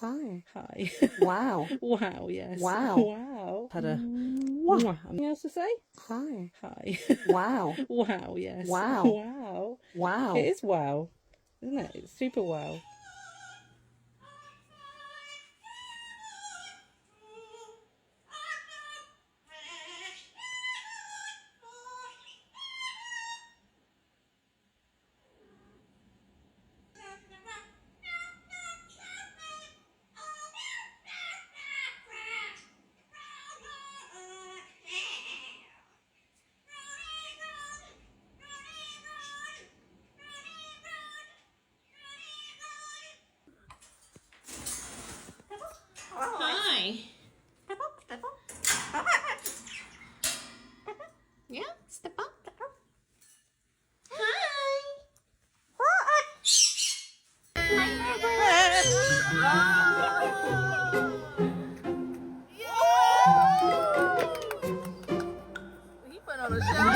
Hi. Hi. Wow. Wow, yes. Wow. Wow. Had a Mwah. anything else to say? Hi. Hi. Wow. Wow, yes. Wow. Wow. Wow. It is wow, isn't it? It's super wow. Hi. Yeah, step up. Hi. He put on a show.